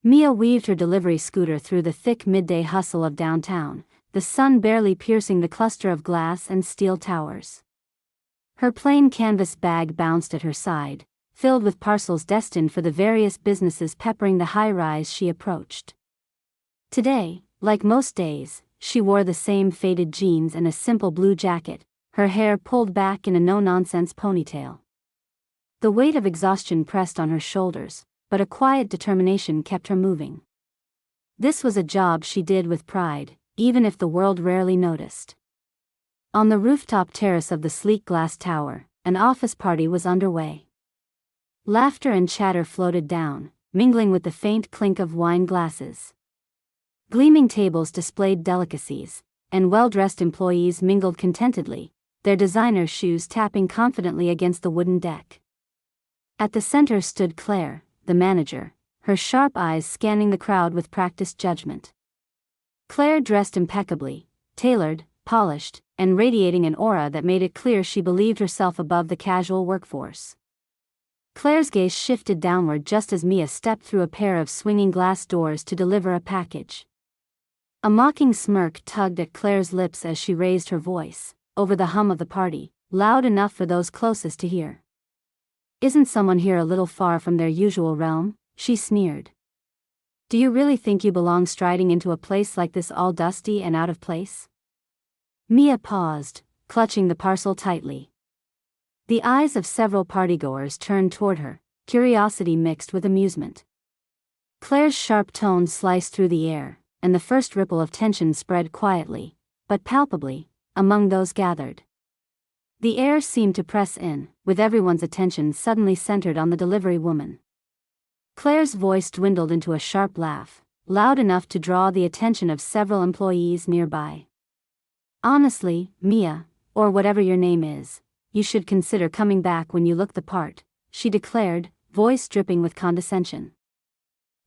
Mia weaved her delivery scooter through the thick midday hustle of downtown, the sun barely piercing the cluster of glass and steel towers. Her plain canvas bag bounced at her side, filled with parcels destined for the various businesses peppering the high-rise she approached. Today, like most days, she wore the same faded jeans and a simple blue jacket, her hair pulled back in a no-nonsense ponytail. The weight of exhaustion pressed on her shoulders, but a quiet determination kept her moving. This was a job she did with pride, even if the world rarely noticed. On the rooftop terrace of the sleek glass tower, an office party was underway. Laughter and chatter floated down, mingling with the faint clink of wine glasses. Gleaming tables displayed delicacies, and well-dressed employees mingled contentedly, their designer shoes tapping confidently against the wooden deck. At the center stood Claire, the manager, her sharp eyes scanning the crowd with practiced judgment. Claire dressed impeccably, tailored, polished, and radiating an aura that made it clear she believed herself above the casual workforce. Claire's gaze shifted downward just as Mia stepped through a pair of swinging glass doors to deliver a package. A mocking smirk tugged at Claire's lips as she raised her voice, over the hum of the party, loud enough for those closest to hear. "Isn't someone here a little far from their usual realm?" she sneered. "Do you really think you belong striding into a place like this all dusty and out of place?" Mia paused, clutching the parcel tightly. The eyes of several partygoers turned toward her, curiosity mixed with amusement. Claire's sharp tones sliced through the air, and the first ripple of tension spread quietly, but palpably, among those gathered. The air seemed to press in, with everyone's attention suddenly centered on the delivery woman. Claire's voice dwindled into a sharp laugh, loud enough to draw the attention of several employees nearby. "Honestly, Mia, or whatever your name is, you should consider coming back when you look the part," she declared, voice dripping with condescension.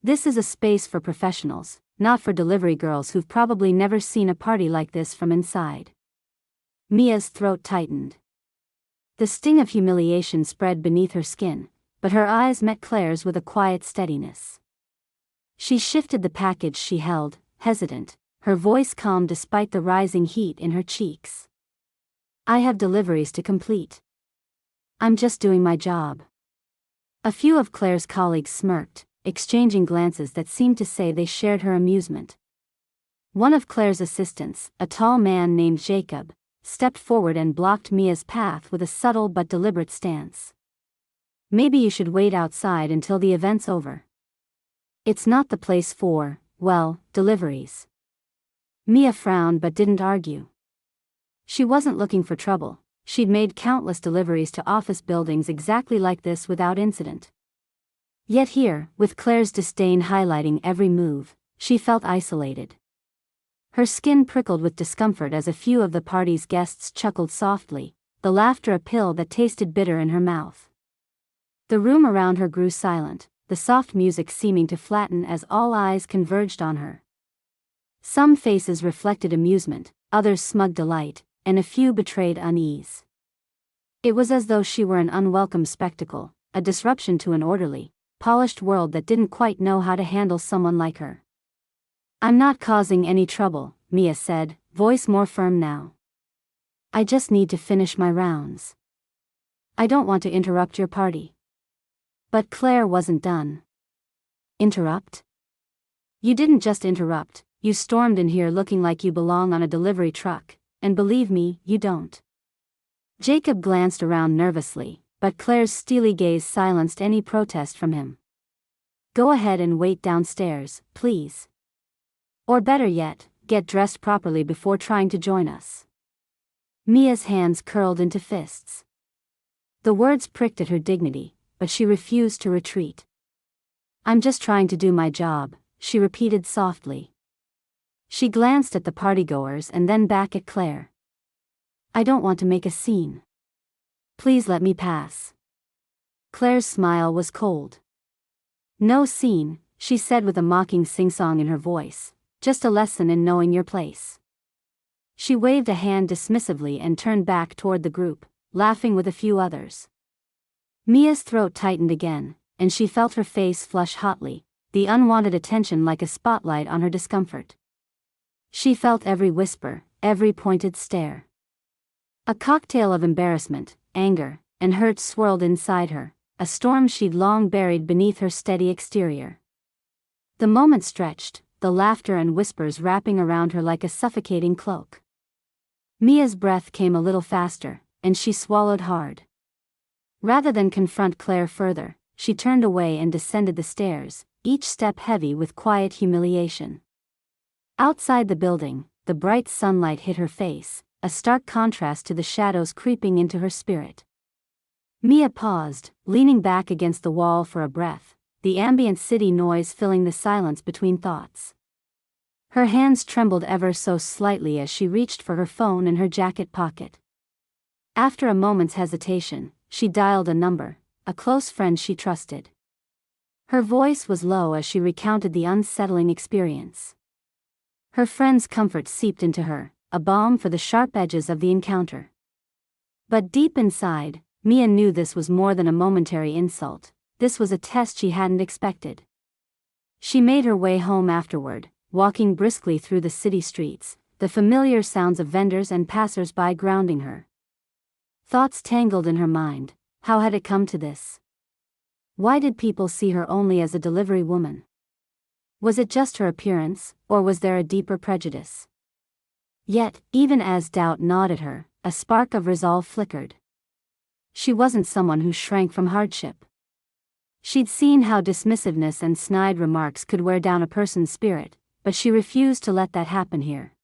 "This is a space for professionals, not for delivery girls who've probably never seen a party like this from inside." Mia's throat tightened. The sting of humiliation spread beneath her skin, but her eyes met Claire's with a quiet steadiness. She shifted the package she held, hesitant, her voice calm despite the rising heat in her cheeks. "I have deliveries to complete. I'm just doing my job." A few of Claire's colleagues smirked, exchanging glances that seemed to say they shared her amusement. One of Claire's assistants, a tall man named Jacob, stepped forward and blocked Mia's path with a subtle but deliberate stance. "Maybe you should wait outside until the event's over. It's not the place for, well, deliveries." Mia frowned but didn't argue. She wasn't looking for trouble, she'd made countless deliveries to office buildings exactly like this without incident. Yet here, with Claire's disdain highlighting every move, she felt isolated. Her skin prickled with discomfort as a few of the party's guests chuckled softly, the laughter a pill that tasted bitter in her mouth. The room around her grew silent, the soft music seeming to flatten as all eyes converged on her. Some faces reflected amusement, others smug delight, and a few betrayed unease. It was as though she were an unwelcome spectacle, a disruption to an orderly, polished world that didn't quite know how to handle someone like her. "I'm not causing any trouble," Mia said, voice more firm now. "I just need to finish my rounds. I don't want to interrupt your party." But Claire wasn't done. "Interrupt? You didn't just interrupt, you stormed in here looking like you belong on a delivery truck, and believe me, you don't." Jacob glanced around nervously, but Claire's steely gaze silenced any protest from him. "Go ahead and wait downstairs, please. Or better yet, get dressed properly before trying to join us." Mia's hands curled into fists. The words pricked at her dignity, but she refused to retreat. "I'm just trying to do my job," she repeated softly. She glanced at the partygoers and then back at Claire. "I don't want to make a scene. Please let me pass." Claire's smile was cold. "No scene," she said with a mocking sing-song in her voice, "just a lesson in knowing your place." She waved a hand dismissively and turned back toward the group, laughing with a few others. Mia's throat tightened again, and she felt her face flush hotly, the unwanted attention like a spotlight on her discomfort. She felt every whisper, every pointed stare. A cocktail of embarrassment, anger, and hurt swirled inside her, a storm she'd long buried beneath her steady exterior. The moment stretched, the laughter and whispers wrapping around her like a suffocating cloak. Mia's breath came a little faster, and she swallowed hard. Rather than confront Claire further, she turned away and descended the stairs, each step heavy with quiet humiliation. Outside the building, the bright sunlight hit her face, a stark contrast to the shadows creeping into her spirit. Mia paused, leaning back against the wall for a breath, the ambient city noise filling the silence between thoughts. Her hands trembled ever so slightly as she reached for her phone in her jacket pocket. After a moment's hesitation, she dialed a number, a close friend she trusted. Her voice was low as she recounted the unsettling experience. Her friend's comfort seeped into her, a balm for the sharp edges of the encounter. But deep inside, Mia knew this was more than a momentary insult. This was a test she hadn't expected. She made her way home afterward, walking briskly through the city streets, the familiar sounds of vendors and passers-by grounding her. Thoughts tangled in her mind. How had it come to this? Why did people see her only as a delivery woman? Was it just her appearance, or was there a deeper prejudice? Yet, even as doubt gnawed at her, a spark of resolve flickered. She wasn't someone who shrank from hardship. She'd seen how dismissiveness and snide remarks could wear down a person's spirit, but she refused to let that happen here.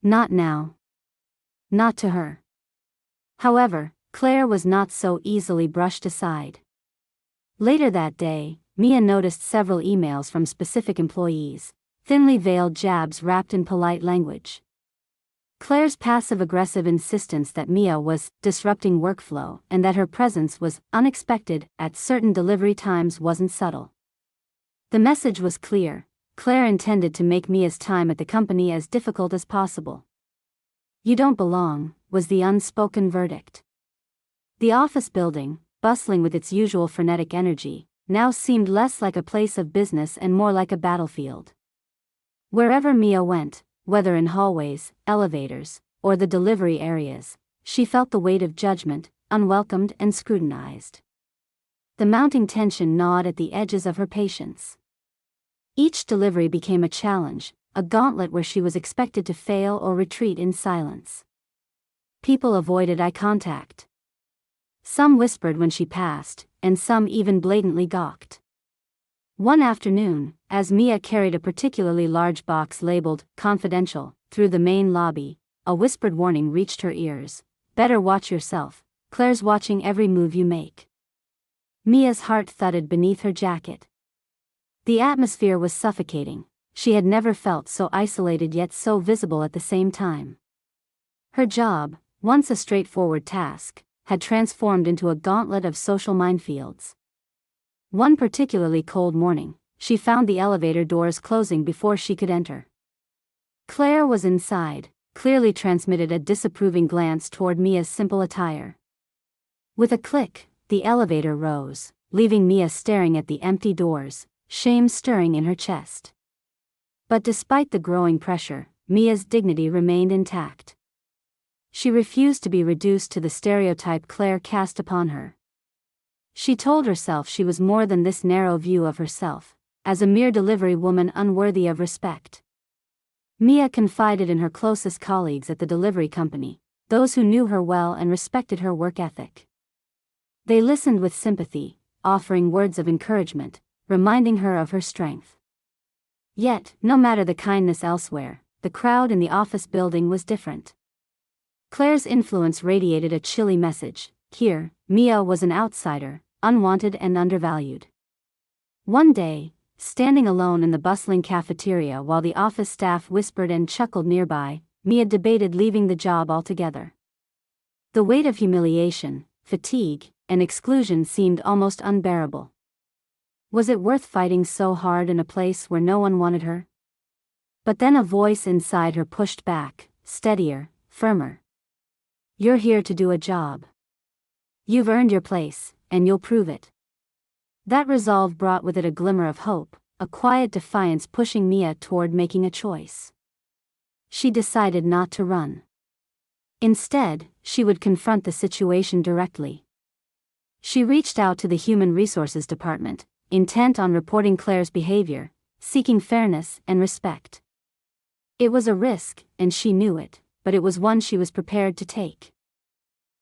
Not now. Not to her. However, Claire was not so easily brushed aside. Later that day, Mia noticed several emails from specific employees, thinly veiled jabs wrapped in polite language. Claire's passive-aggressive insistence that Mia was disrupting workflow and that her presence was unexpected at certain delivery times wasn't subtle. The message was clear. Claire intended to make Mia's time at the company as difficult as possible. "You don't belong," was the unspoken verdict. The office building, bustling with its usual frenetic energy, now seemed less like a place of business and more like a battlefield. Wherever Mia went, whether in hallways, elevators, or the delivery areas, she felt the weight of judgment, unwelcomed and scrutinized. The mounting tension gnawed at the edges of her patience. Each delivery became a challenge, a gauntlet where she was expected to fail or retreat in silence. People avoided eye contact. Some whispered when she passed, and some even blatantly gawked. One afternoon, as Mia carried a particularly large box labeled "Confidential" through the main lobby, a whispered warning reached her ears. "Better watch yourself. Claire's watching every move you make." Mia's heart thudded beneath her jacket. The atmosphere was suffocating. She had never felt so isolated yet so visible at the same time. Her job, once a straightforward task, had transformed into a gauntlet of social minefields. One particularly cold morning, she found the elevator doors closing before she could enter. Claire was inside, clearly transmitted a disapproving glance toward Mia's simple attire. With a click, the elevator rose, leaving Mia staring at the empty doors, shame stirring in her chest. But despite the growing pressure, Mia's dignity remained intact. She refused to be reduced to the stereotype Claire cast upon her. She told herself she was more than this narrow view of herself, as a mere delivery woman unworthy of respect. Mia confided in her closest colleagues at the delivery company, those who knew her well and respected her work ethic. They listened with sympathy, offering words of encouragement, reminding her of her strength. Yet, no matter the kindness elsewhere, the crowd in the office building was different. Claire's influence radiated a chilly message. Here, Mia was an outsider, unwanted and undervalued. One day, standing alone in the bustling cafeteria while the office staff whispered and chuckled nearby, Mia debated leaving the job altogether. The weight of humiliation, fatigue, and exclusion seemed almost unbearable. Was it worth fighting so hard in a place where no one wanted her? But then a voice inside her pushed back, steadier, firmer. "You're here to do a job. You've earned your place, and you'll prove it." That resolve brought with it a glimmer of hope. a quiet defiance pushing Mia toward making a choice. She decided not to run. Instead, she would confront the situation directly. She reached out to the Human Resources Department, intent on reporting Claire's behavior, seeking fairness and respect. It was a risk, and she knew it, but it was one she was prepared to take.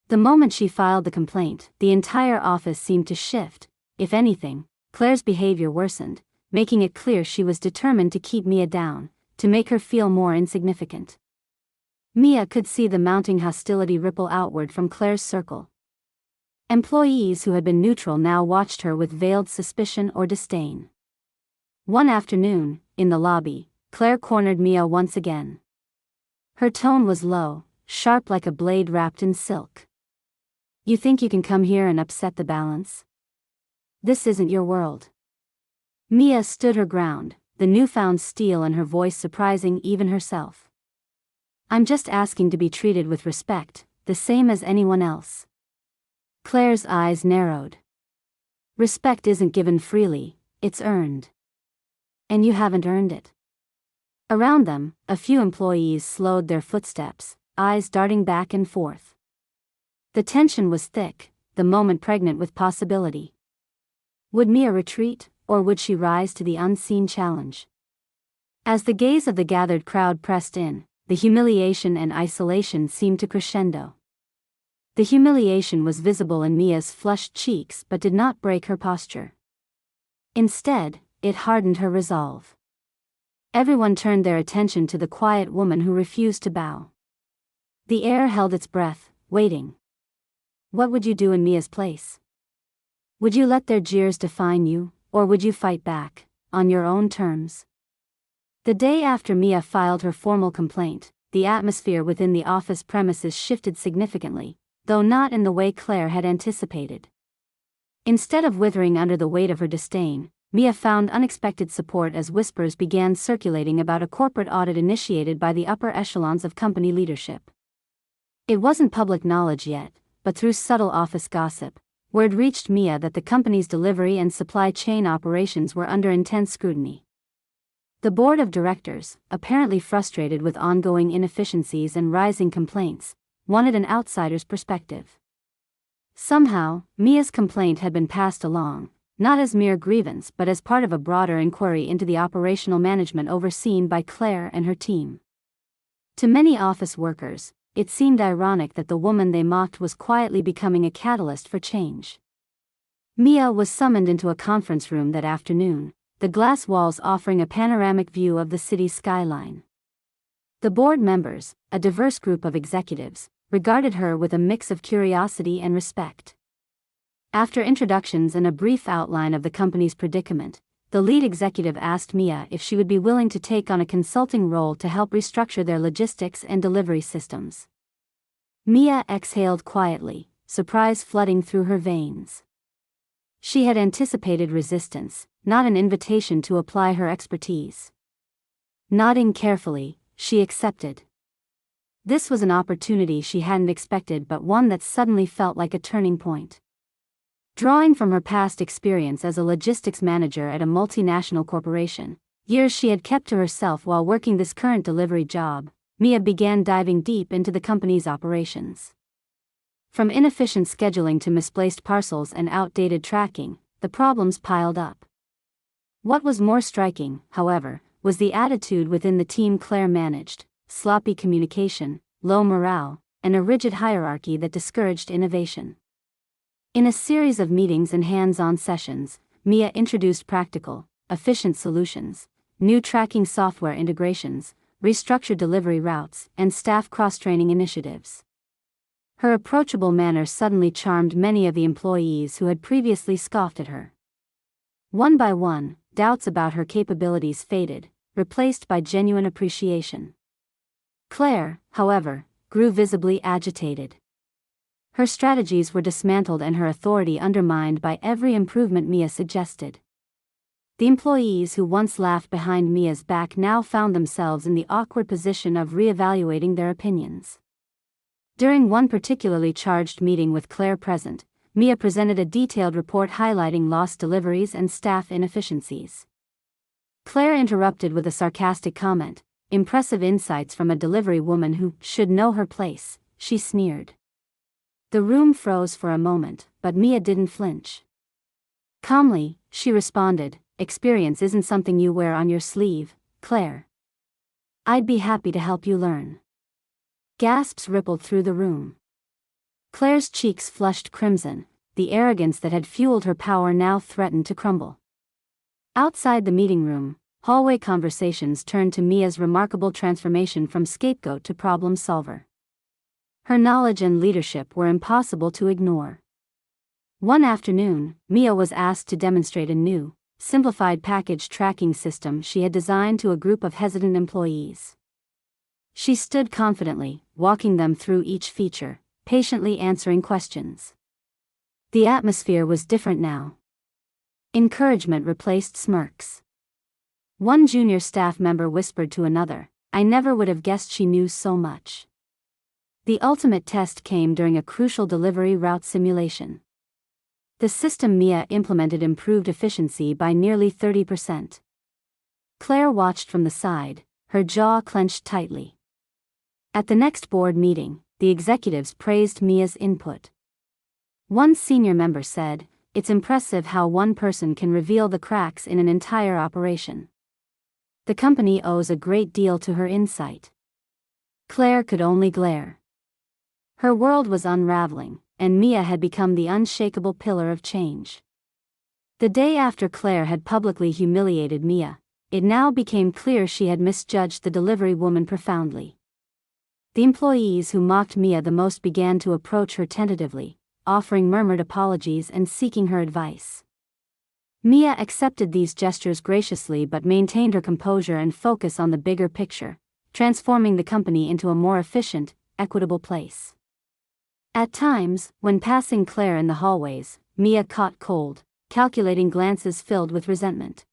The moment she filed the complaint, the entire office seemed to shift. If anything, Claire's behavior worsened, making it clear she was determined to keep Mia down, to make her feel more insignificant. Mia could see the mounting hostility ripple outward from Claire's circle. Employees who had been neutral now watched her with veiled suspicion or disdain. One afternoon, in the lobby, Claire cornered Mia once again. Her tone was low, sharp like a blade wrapped in silk. "You think you can come here and upset the balance? This isn't your world." Mia stood her ground, the newfound steel in her voice surprising even herself. "I'm just asking to be treated with respect, the same as anyone else." Claire's eyes narrowed. "Respect isn't given freely, it's earned. And you haven't earned it." Around them, a few employees slowed their footsteps, eyes darting back and forth. The tension was thick, the moment pregnant with possibility. Would Mia retreat, or would she rise to the unseen challenge? As the gaze of the gathered crowd pressed in, the humiliation and isolation seemed to crescendo. The humiliation was visible in Mia's flushed cheeks but did not break her posture. Instead, it hardened her resolve. Everyone turned their attention to the quiet woman who refused to bow. The air held its breath, waiting. What would you do in Mia's place? Would you let their jeers define you, or would you fight back, on your own terms? The day after Mia filed her formal complaint, the atmosphere within the office premises shifted significantly, though not in the way Claire had anticipated. Instead of withering under the weight of her disdain, Mia found unexpected support as whispers began circulating about a corporate audit initiated by the upper echelons of company leadership. It wasn't public knowledge yet, but through subtle office gossip, word reached Mia that the company's delivery and supply chain operations were under intense scrutiny. The board of directors, apparently frustrated with ongoing inefficiencies and rising complaints, wanted an outsider's perspective. Somehow, Mia's complaint had been passed along, not as mere grievance but as part of a broader inquiry into the operational management overseen by Claire and her team. To many office workers, it seemed ironic that the woman they mocked was quietly becoming a catalyst for change. Mia was summoned into a conference room that afternoon, the glass walls offering a panoramic view of the city's skyline. The board members, a diverse group of executives, regarded her with a mix of curiosity and respect. After introductions and a brief outline of the company's predicament, the lead executive asked Mia if she would be willing to take on a consulting role to help restructure their logistics and delivery systems. Mia exhaled quietly, surprise flooding through her veins. She had anticipated resistance, not an invitation to apply her expertise. Nodding carefully, she accepted. This was an opportunity she hadn't expected but one that suddenly felt like a turning point. Drawing from her past experience as a logistics manager at a multinational corporation, years she had kept to herself while working this current delivery job, Mia began diving deep into the company's operations. From inefficient scheduling to misplaced parcels and outdated tracking, the problems piled up. What was more striking, however, was the attitude within the team Claire managed: sloppy communication, low morale, and a rigid hierarchy that discouraged innovation. In a series of meetings and hands-on sessions, Mia introduced practical, efficient solutions, new tracking software integrations, restructured delivery routes, and staff cross-training initiatives. Her approachable manner suddenly charmed many of the employees who had previously scoffed at her. One by one, doubts about her capabilities faded, replaced by genuine appreciation. Claire, however, grew visibly agitated. Her strategies were dismantled and her authority undermined by every improvement Mia suggested. The employees who once laughed behind Mia's back now found themselves in the awkward position of re-evaluating their opinions. During one particularly charged meeting with Claire present, Mia presented a detailed report highlighting lost deliveries and staff inefficiencies. Claire interrupted with a sarcastic comment. Impressive insights from a delivery woman who should know her place, she sneered. The room froze for a moment, but Mia didn't flinch. Calmly, she responded, experience isn't something you wear on your sleeve, Claire. I'd be happy to help you learn. Gasps rippled through the room. Claire's cheeks flushed crimson, the arrogance that had fueled her power now threatened to crumble. Outside the meeting room, hallway conversations turned to Mia's remarkable transformation from scapegoat to problem solver. Her knowledge and leadership were impossible to ignore. One afternoon, Mia was asked to demonstrate a new, simplified package tracking system she had designed to a group of hesitant employees. She stood confidently, walking them through each feature, patiently answering questions. The atmosphere was different now. Encouragement replaced smirks. One junior staff member whispered to another, "I never would have guessed she knew so much." The ultimate test came during a crucial delivery route simulation. The system Mia implemented improved efficiency by nearly 30%. Claire watched from the side, her jaw clenched tightly. At the next board meeting, the executives praised Mia's input. One senior member said, "It's impressive how one person can reveal the cracks in an entire operation. The company owes a great deal to her insight." Claire could only glare. Her world was unraveling, and Mia had become the unshakable pillar of change. The day after Claire had publicly humiliated Mia, it now became clear she had misjudged the delivery woman profoundly. The employees who mocked Mia the most began to approach her tentatively, offering murmured apologies and seeking her advice. Mia accepted these gestures graciously but maintained her composure and focus on the bigger picture, transforming the company into a more efficient, equitable place. At times, when passing Claire in the hallways, Mia caught cold, calculating glances filled with resentment.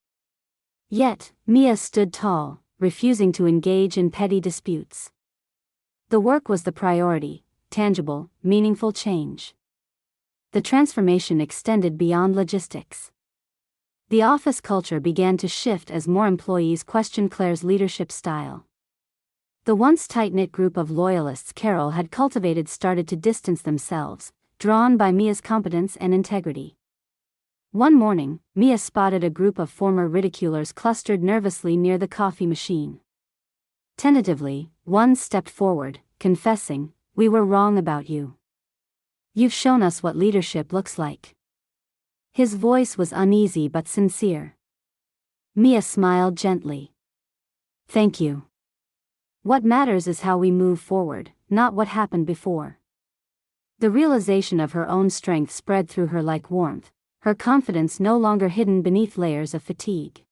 Yet, Mia stood tall, refusing to engage in petty disputes. The work was the priority, tangible, meaningful change. The transformation extended beyond logistics. The office culture began to shift as more employees questioned Claire's leadership style. The once tight-knit group of loyalists Carol had cultivated started to distance themselves, drawn by Mia's competence and integrity. One morning, Mia spotted a group of former ridiculers clustered nervously near the coffee machine. Tentatively, one stepped forward, confessing, "We were wrong about you. You've shown us what leadership looks like." His voice was uneasy but sincere. Mia smiled gently. "Thank you. What matters is how we move forward, not what happened before." The realization of her own strength spread through her like warmth, her confidence no longer hidden beneath layers of fatigue.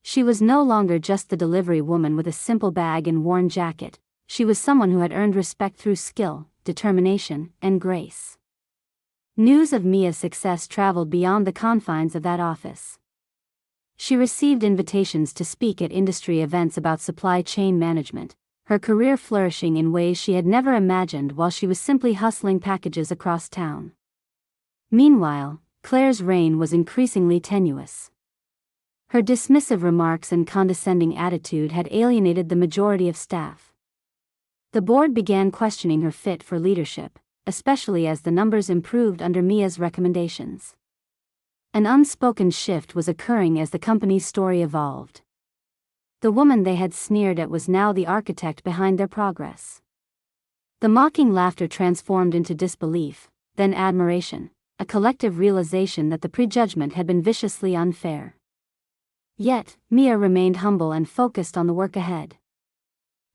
She was no longer just the delivery woman with a simple bag and worn jacket, she was someone who had earned respect through skill, determination, and grace. News of Mia's success traveled beyond the confines of that office. She received invitations to speak at industry events about supply chain management, her career flourishing in ways she had never imagined while she was simply hustling packages across town. Meanwhile, Claire's reign was increasingly tenuous. Her dismissive remarks and condescending attitude had alienated the majority of staff. The board began questioning her fit for leadership, especially as the numbers improved under Mia's recommendations. An unspoken shift was occurring as the company's story evolved. The woman they had sneered at was now the architect behind their progress. The mocking laughter transformed into disbelief, then admiration, a collective realization that the prejudgment had been viciously unfair. Yet, Mia remained humble and focused on the work ahead.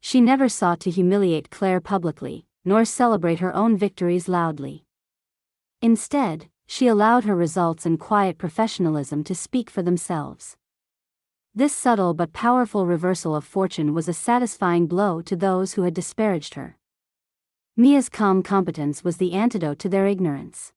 She never sought to humiliate Claire publicly, nor celebrate her own victories loudly. Instead, she allowed her results and quiet professionalism to speak for themselves. This subtle but powerful reversal of fortune was a satisfying blow to those who had disparaged her. Mia's calm competence was the antidote to their ignorance.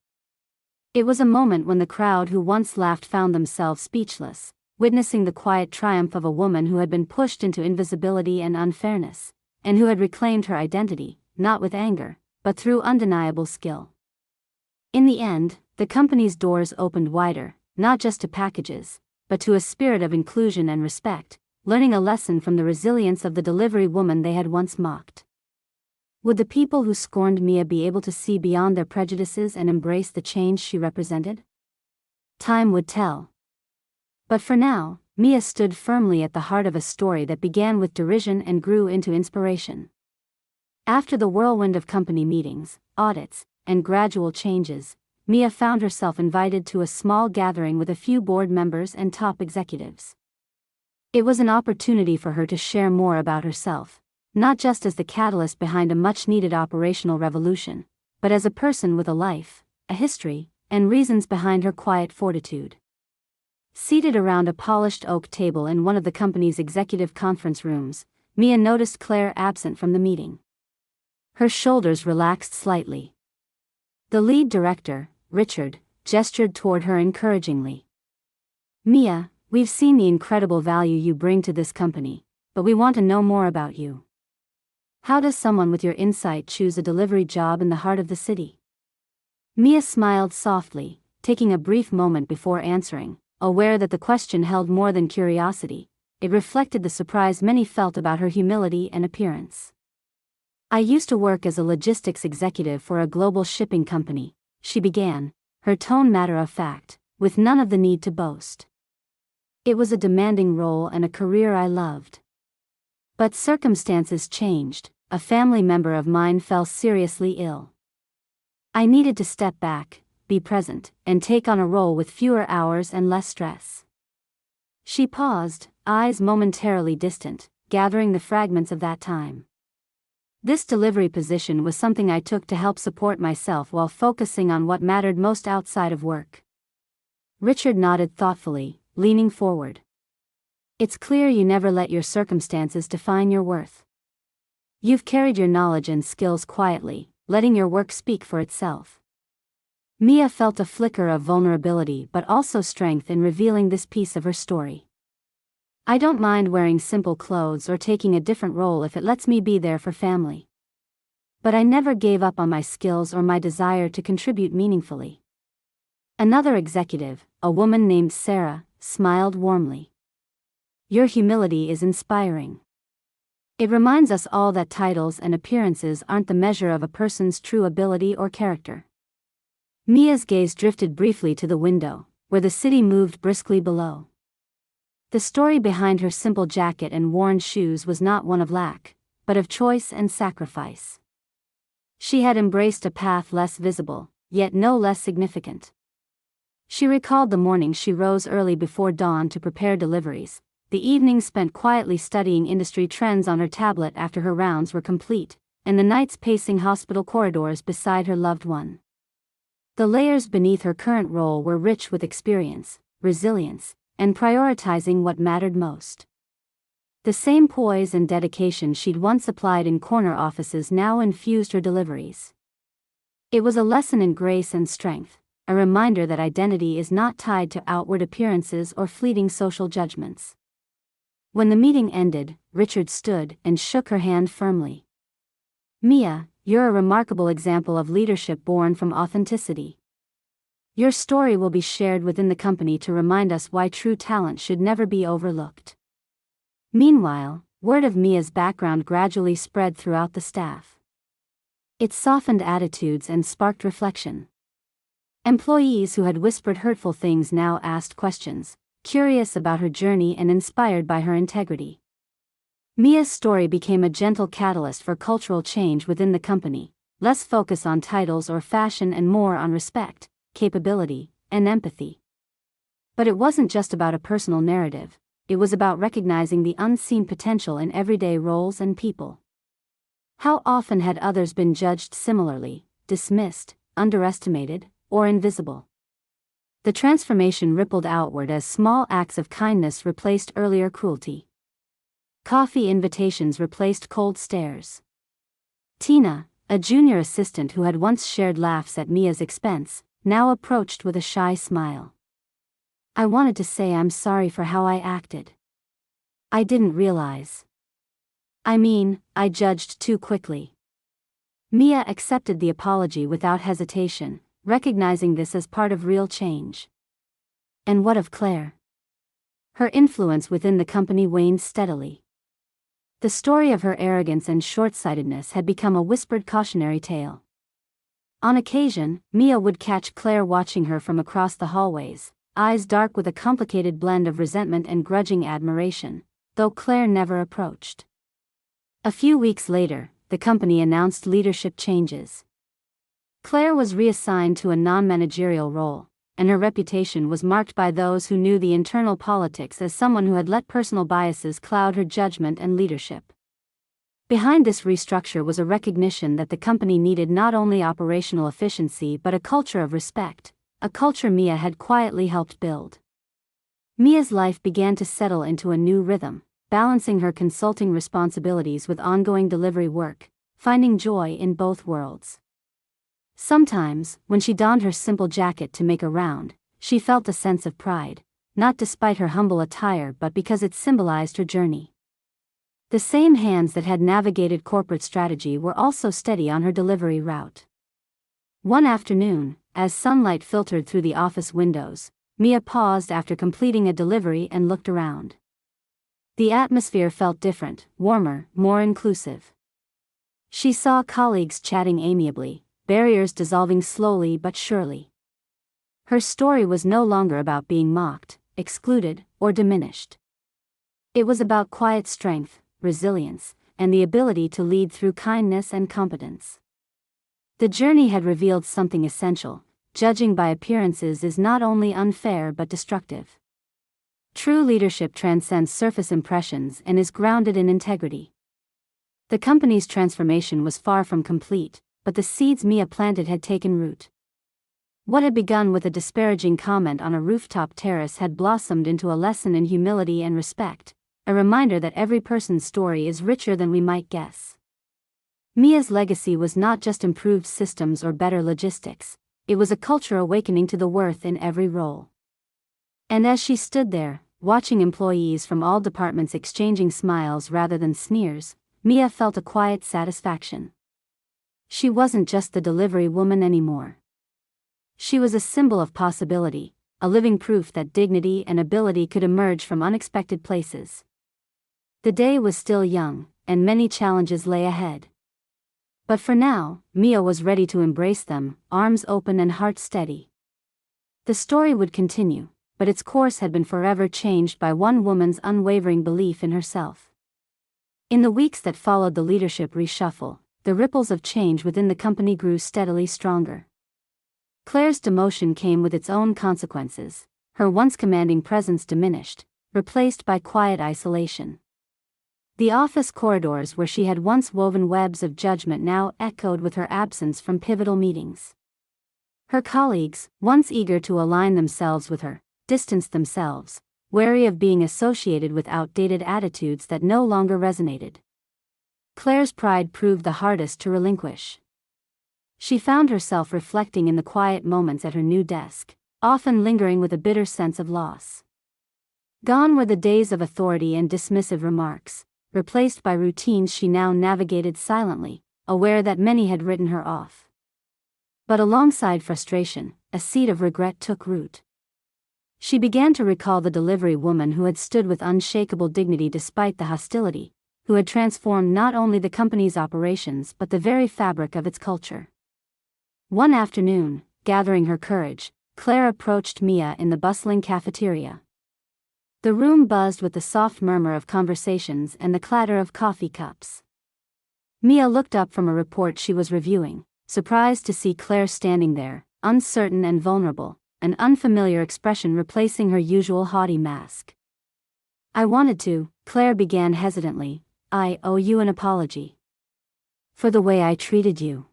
It was a moment when the crowd who once laughed found themselves speechless, witnessing the quiet triumph of a woman who had been pushed into invisibility and unfairness, and who had reclaimed her identity, not with anger, but through undeniable skill. In the end, the company's doors opened wider, not just to packages, but to a spirit of inclusion and respect, learning a lesson from the resilience of the delivery woman they had once mocked. Would the people who scorned Mia be able to see beyond their prejudices and embrace the change she represented? Time would tell. But for now, Mia stood firmly at the heart of a story that began with derision and grew into inspiration. After the whirlwind of company meetings, audits, and gradual changes, Mia found herself invited to a small gathering with a few board members and top executives. It was an opportunity for her to share more about herself, not just as the catalyst behind a much-needed operational revolution, but as a person with a life, a history, and reasons behind her quiet fortitude. Seated around a polished oak table in one of the company's executive conference rooms, Mia noticed Claire absent from the meeting. Her shoulders relaxed slightly. The lead director, Richard, gestured toward her encouragingly. "Mia, we've seen the incredible value you bring to this company, but we want to know more about you. How does someone with your insight choose a delivery job in the heart of the city?" Mia smiled softly, taking a brief moment before answering, aware that the question held more than curiosity. It reflected the surprise many felt about her humility and appearance. "I used to work as a logistics executive for a global shipping company," she began, her tone matter-of-fact, with none of the need to boast. "It was a demanding role and a career I loved. But circumstances changed. A family member of mine fell seriously ill. I needed to step back, be present, and take on a role with fewer hours and less stress." She paused, eyes momentarily distant, gathering the fragments of that time. "This delivery position was something I took to help support myself while focusing on what mattered most outside of work." Richard nodded thoughtfully, leaning forward. "It's clear you never let your circumstances define your worth. You've carried your knowledge and skills quietly, letting your work speak for itself." Mia felt a flicker of vulnerability but also strength in revealing this piece of her story. "I don't mind wearing simple clothes or taking a different role if it lets me be there for family. But I never gave up on my skills or my desire to contribute meaningfully." Another executive, a woman named Sarah, smiled warmly. "Your humility is inspiring. It reminds us all that titles and appearances aren't the measure of a person's true ability or character." Mia's gaze drifted briefly to the window, where the city moved briskly below. The story behind her simple jacket and worn shoes was not one of lack, but of choice and sacrifice. She had embraced a path less visible, yet no less significant. She recalled the mornings she rose early before dawn to prepare deliveries, the evenings spent quietly studying industry trends on her tablet after her rounds were complete, and the nights pacing hospital corridors beside her loved one. The layers beneath her current role were rich with experience, resilience, and prioritizing what mattered most. The same poise and dedication she'd once applied in corner offices now infused her deliveries. It was a lesson in grace and strength, a reminder that identity is not tied to outward appearances or fleeting social judgments. When the meeting ended, Richard stood and shook her hand firmly. "Mia, you're a remarkable example of leadership born from authenticity. Your story will be shared within the company to remind us why true talent should never be overlooked." Meanwhile, word of Mia's background gradually spread throughout the staff. It softened attitudes and sparked reflection. Employees who had whispered hurtful things now asked questions, curious about her journey and inspired by her integrity. Mia's story became a gentle catalyst for cultural change within the company, less focus on titles or fashion and more on respect, capability, and empathy. But it wasn't just about a personal narrative, it was about recognizing the unseen potential in everyday roles and people. How often had others been judged similarly, dismissed, underestimated, or invisible? The transformation rippled outward as small acts of kindness replaced earlier cruelty. Coffee invitations replaced cold stares. Tina, a junior assistant who had once shared laughs at Mia's expense, now approached with a shy smile. "I wanted to say I'm sorry for how I acted. I didn't realize. I judged too quickly." Mia accepted the apology without hesitation, recognizing this as part of real change. And what of Claire? Her influence within the company waned steadily. The story of her arrogance and short-sightedness had become a whispered cautionary tale. On occasion, Mia would catch Claire watching her from across the hallways, eyes dark with a complicated blend of resentment and grudging admiration, though Claire never approached. A few weeks later, the company announced leadership changes. Claire was reassigned to a non-managerial role, and her reputation was marked by those who knew the internal politics as someone who had let personal biases cloud her judgment and leadership. Behind this restructure was a recognition that the company needed not only operational efficiency but a culture of respect, a culture Mia had quietly helped build. Mia's life began to settle into a new rhythm, balancing her consulting responsibilities with ongoing delivery work, finding joy in both worlds. Sometimes, when she donned her simple jacket to make a round, she felt a sense of pride, not despite her humble attire but because it symbolized her journey. The same hands that had navigated corporate strategy were also steady on her delivery route. One afternoon, as sunlight filtered through the office windows, Mia paused after completing a delivery and looked around. The atmosphere felt different, warmer, more inclusive. She saw colleagues chatting amiably, barriers dissolving slowly but surely. Her story was no longer about being mocked, excluded, or diminished. It was about quiet strength, resilience, and the ability to lead through kindness and competence. The journey had revealed something essential: judging by appearances is not only unfair but destructive. True leadership transcends surface impressions and is grounded in integrity. The company's transformation was far from complete, but the seeds Mia planted had taken root. What had begun with a disparaging comment on a rooftop terrace had blossomed into a lesson in humility and respect, a reminder that every person's story is richer than we might guess. Mia's legacy was not just improved systems or better logistics, it was a culture awakening to the worth in every role. And as she stood there, watching employees from all departments exchanging smiles rather than sneers, Mia felt a quiet satisfaction. She wasn't just the delivery woman anymore. She was a symbol of possibility, a living proof that dignity and ability could emerge from unexpected places. The day was still young, and many challenges lay ahead. But for now, Mia was ready to embrace them, arms open and heart steady. The story would continue, but its course had been forever changed by one woman's unwavering belief in herself. In the weeks that followed the leadership reshuffle, the ripples of change within the company grew steadily stronger. Claire's demotion came with its own consequences. Her once commanding presence diminished, replaced by quiet isolation. The office corridors where she had once woven webs of judgment now echoed with her absence from pivotal meetings. Her colleagues, once eager to align themselves with her, distanced themselves, wary of being associated with outdated attitudes that no longer resonated. Claire's pride proved the hardest to relinquish. She found herself reflecting in the quiet moments at her new desk, often lingering with a bitter sense of loss. Gone were the days of authority and dismissive remarks, replaced by routines she now navigated silently, aware that many had written her off. But alongside frustration, a seed of regret took root. She began to recall the delivery woman who had stood with unshakable dignity despite the hostility, who had transformed not only the company's operations but the very fabric of its culture. One afternoon, gathering her courage, Claire approached Mia in the bustling cafeteria. The room buzzed with the soft murmur of conversations and the clatter of coffee cups. Mia looked up from a report she was reviewing, surprised to see Claire standing there, uncertain and vulnerable, an unfamiliar expression replacing her usual haughty mask. "I wanted to," Claire began hesitantly, "I owe you an apology. For the way I treated you.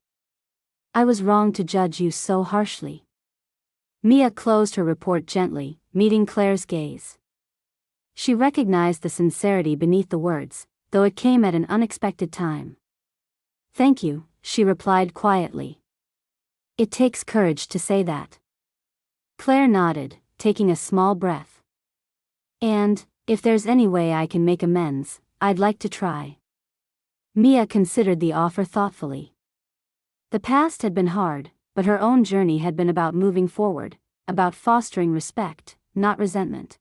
I was wrong to judge you so harshly." Mia closed her report gently, meeting Claire's gaze. She recognized the sincerity beneath the words, though it came at an unexpected time. "Thank you," she replied quietly. "It takes courage to say that." Claire nodded, taking a small breath. "And, if there's any way I can make amends, I'd like to try." Mia considered the offer thoughtfully. The past had been hard, but her own journey had been about moving forward, about fostering respect, not resentment.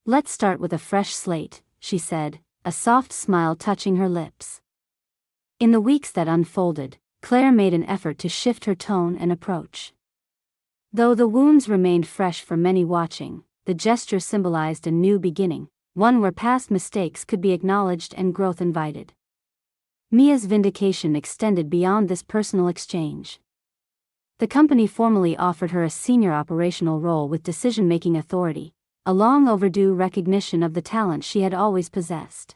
Let's start with a fresh slate, she said, a soft smile touching her lips. In the weeks that unfolded, Claire made an effort to shift her tone and approach. Though the wounds remained fresh for many watching, the gesture symbolized a new beginning, one where past mistakes could be acknowledged and growth invited. Mia's vindication extended beyond this personal exchange. The company formally offered her a senior operational role with decision-making authority, a long overdue recognition of the talent she had always possessed.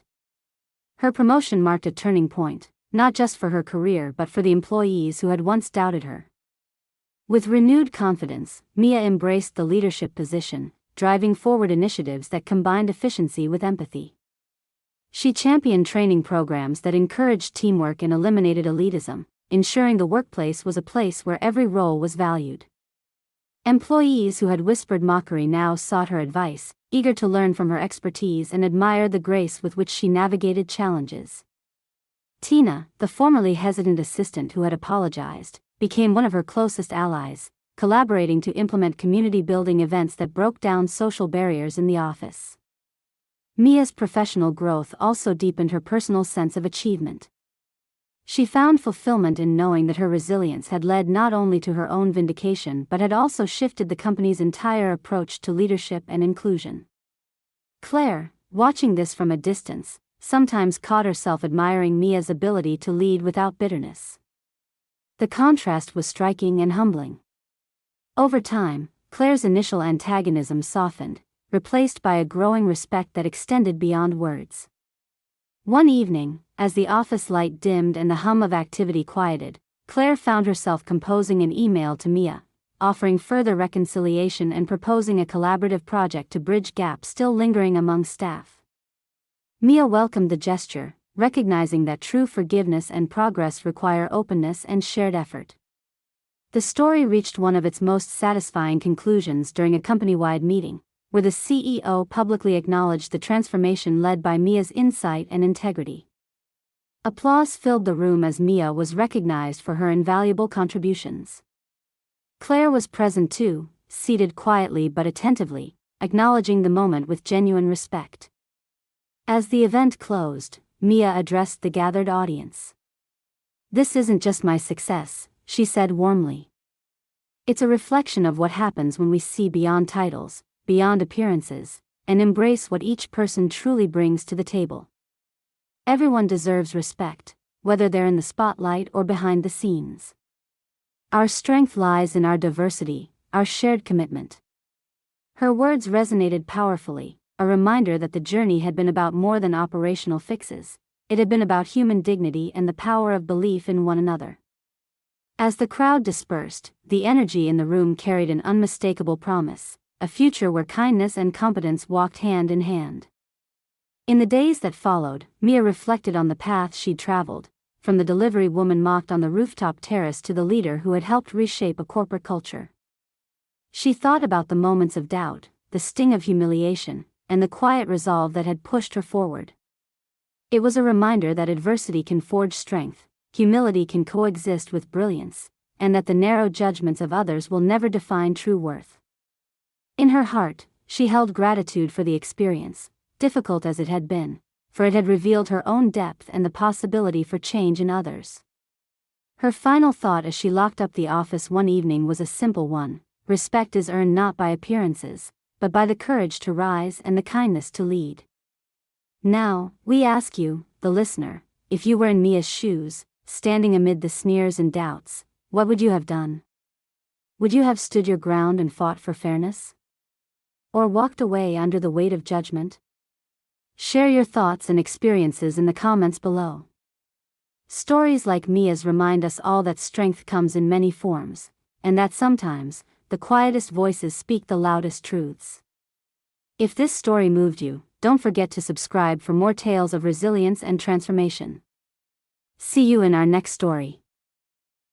Her promotion marked a turning point, not just for her career but for the employees who had once doubted her. With renewed confidence, Mia embraced the leadership position, driving forward initiatives that combined efficiency with empathy. She championed training programs that encouraged teamwork and eliminated elitism, ensuring the workplace was a place where every role was valued. Employees who had whispered mockery now sought her advice, eager to learn from her expertise and admire the grace with which she navigated challenges. Tina, the formerly hesitant assistant who had apologized, became one of her closest allies, collaborating to implement community-building events that broke down social barriers in the office. Mia's professional growth also deepened her personal sense of achievement. She found fulfillment in knowing that her resilience had led not only to her own vindication but had also shifted the company's entire approach to leadership and inclusion. Claire, watching this from a distance, sometimes caught herself admiring Mia's ability to lead without bitterness. The contrast was striking and humbling. Over time, Claire's initial antagonism softened, replaced by a growing respect that extended beyond words. One evening, as the office light dimmed and the hum of activity quieted, Claire found herself composing an email to Mia, offering further reconciliation and proposing a collaborative project to bridge gaps still lingering among staff. Mia welcomed the gesture, recognizing that true forgiveness and progress require openness and shared effort. The story reached one of its most satisfying conclusions during a company-wide meeting, where the CEO publicly acknowledged the transformation led by Mia's insight and integrity. Applause filled the room as Mia was recognized for her invaluable contributions. Claire was present too, seated quietly but attentively, acknowledging the moment with genuine respect. As the event closed, Mia addressed the gathered audience. "This isn't just my success," she said warmly. "It's a reflection of what happens when we see beyond titles, beyond appearances, and embrace what each person truly brings to the table. Everyone deserves respect, whether they're in the spotlight or behind the scenes. Our strength lies in our diversity, our shared commitment." Her words resonated powerfully, a reminder that the journey had been about more than operational fixes. It had been about human dignity and the power of belief in one another. As the crowd dispersed, the energy in the room carried an unmistakable promise, a future where kindness and competence walked hand in hand. In the days that followed, Mia reflected on the path she'd traveled, from the delivery woman mocked on the rooftop terrace to the leader who had helped reshape a corporate culture. She thought about the moments of doubt, the sting of humiliation, and the quiet resolve that had pushed her forward. It was a reminder that adversity can forge strength, humility can coexist with brilliance, and that the narrow judgments of others will never define true worth. In her heart, she held gratitude for the experience, difficult as it had been, for it had revealed her own depth and the possibility for change in others. Her final thought as she locked up the office one evening was a simple one: respect is earned not by appearances, but by the courage to rise and the kindness to lead. Now, we ask you, the listener, if you were in Mia's shoes, standing amid the sneers and doubts, what would you have done? Would you have stood your ground and fought for fairness? Or walked away under the weight of judgment? Share your thoughts and experiences in the comments below. Stories like Mia's remind us all that strength comes in many forms, and that sometimes, the quietest voices speak the loudest truths. If this story moved you, don't forget to subscribe for more tales of resilience and transformation. See you in our next story.